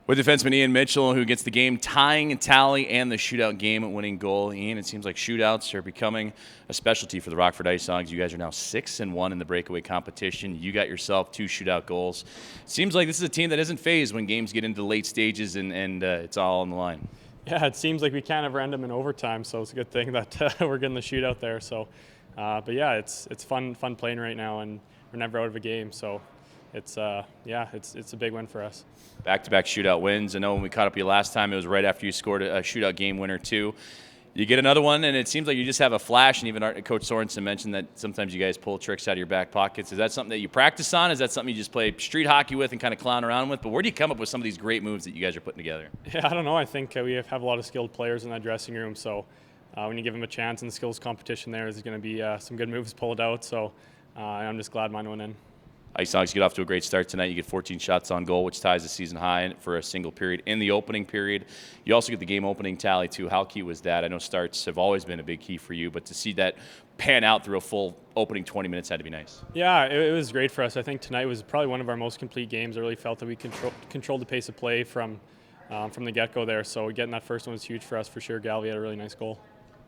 With defenseman Ian Mitchell, who gets the game tying tally and the shootout game-winning goal. Ian, it seems like shootouts are becoming a specialty for the Rockford IceHogs. You guys are now 6-1 in the breakaway competition. You got yourself 2 shootout goals. Seems like this is a team that isn't phased when games get into the late stages and it's all on the line. Yeah, it seems like we can't ever end them in overtime, so it's a good thing that we're getting the shootout there. So, but yeah, it's fun playing right now, and we're never out of a game. So, it's a big win for us. Back-to-back shootout wins. I know when we caught up with you last time, it was right after you scored a shootout game winner too. You get another one, and it seems like you just have a flash. And even Coach Sorensen mentioned that sometimes you guys pull tricks out of your back pockets. Is that something that you practice on? Is that something you just play street hockey with and kind of clown around with? But where do you come up with some of these great moves that you guys are putting together? Yeah, I don't know. I think we have a lot of skilled players in that dressing room. So when you give them a chance in the skills competition, there's going to be some good moves pulled out. So I'm just glad mine went in. IceHogs get off to a great start tonight. You get 14 shots on goal, which ties the season high for a single period in the opening period. You also get the game opening tally, too. How key was that? I know starts have always been a big key for you, but to see that pan out through a full opening 20 minutes had to be nice. Yeah, it was great for us. I think tonight was probably one of our most complete games. I really felt that we controlled the pace of play from the get-go there. So getting that first one was huge for us for sure. Galvey had a really nice goal.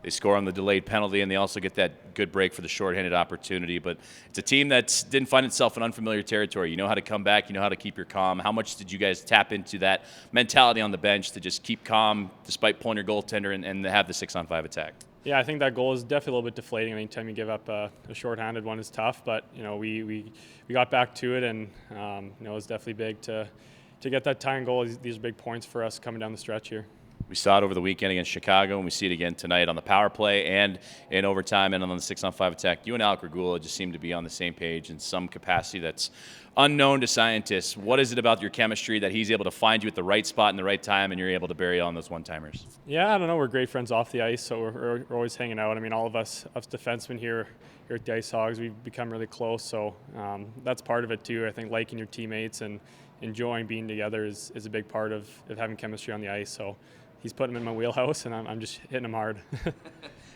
They score on the delayed penalty, and they also get that good break for the shorthanded opportunity. But it's a team that didn't find itself in unfamiliar territory. You know how to come back. You know how to keep your calm. How much did you guys tap into that mentality on the bench to just keep calm despite pulling your goaltender and have the 6-on-5 attack? Yeah, I think that goal is definitely a little bit deflating. Anytime you give up a shorthanded one is tough, but we got back to it, and it was definitely big to get that tying goal. These are big points for us coming down the stretch here. We saw it over the weekend against Chicago, and we see it again tonight on the power play and in overtime and on the 6-on-5 attack. You and Alec Regula just seem to be on the same page in some capacity that's unknown to scientists. What is it about your chemistry that he's able to find you at the right spot in the right time and you're able to bury on those one-timers? Yeah, I don't know. We're great friends off the ice, so we're always hanging out. I mean, all of us defensemen here at the IceHogs, we've become really close, so that's part of it too. I think liking your teammates and enjoying being together is a big part of having chemistry on the ice. So he's putting him in my wheelhouse, and I'm just hitting him hard.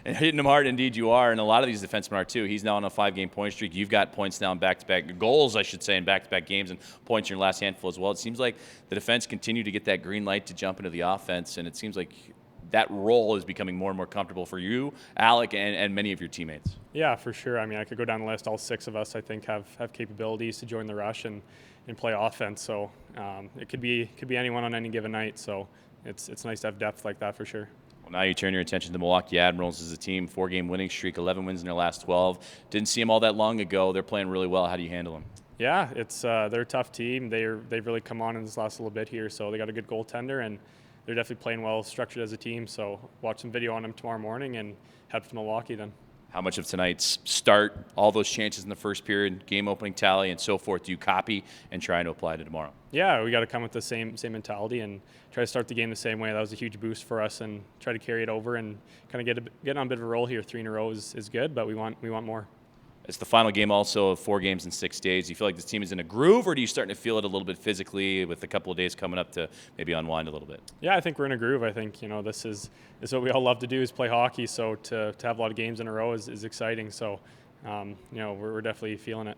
And hitting him hard, indeed you are, and a lot of these defensemen are too. He's now on a 5-game point streak. You've got points now in back-to-back goals, I should say, in back-to-back games and points in your last handful as well. It seems like the defense continue to get that green light to jump into the offense, and it seems like that role is becoming more and more comfortable for you, Alec, and many of your teammates. Yeah, for sure. I mean, I could go down the list. All 6 of us, I think, have capabilities to join the rush and play offense. So it could be anyone on any given night. So it's nice to have depth like that for sure. Well, now you turn your attention to Milwaukee Admirals as a team, 4-game winning streak, 11 wins in their last 12. Didn't see them all that long ago. They're playing really well. How do you handle them? Yeah, they're a tough team. They've really come on in this last little bit here. So they got a good goaltender, and they're definitely playing well, structured as a team. So watch some video on them tomorrow morning and head to Milwaukee then. How much of tonight's start, all those chances in the first period, game opening tally, and so forth, do you copy and try to apply to tomorrow? Yeah, we got to come with the same mentality and try to start the game the same way. That was a huge boost for us, and try to carry it over and kind of get on a bit of a roll here. 3 in a row is good, but we want more. It's the final game also of 4 games in 6 days. Do you feel like this team is in a groove, or are you starting to feel it a little bit physically with a couple of days coming up to maybe unwind a little bit? Yeah, I think we're in a groove. I think this is what we all love to do, is play hockey. So to have a lot of games in a row is exciting. So we're definitely feeling it.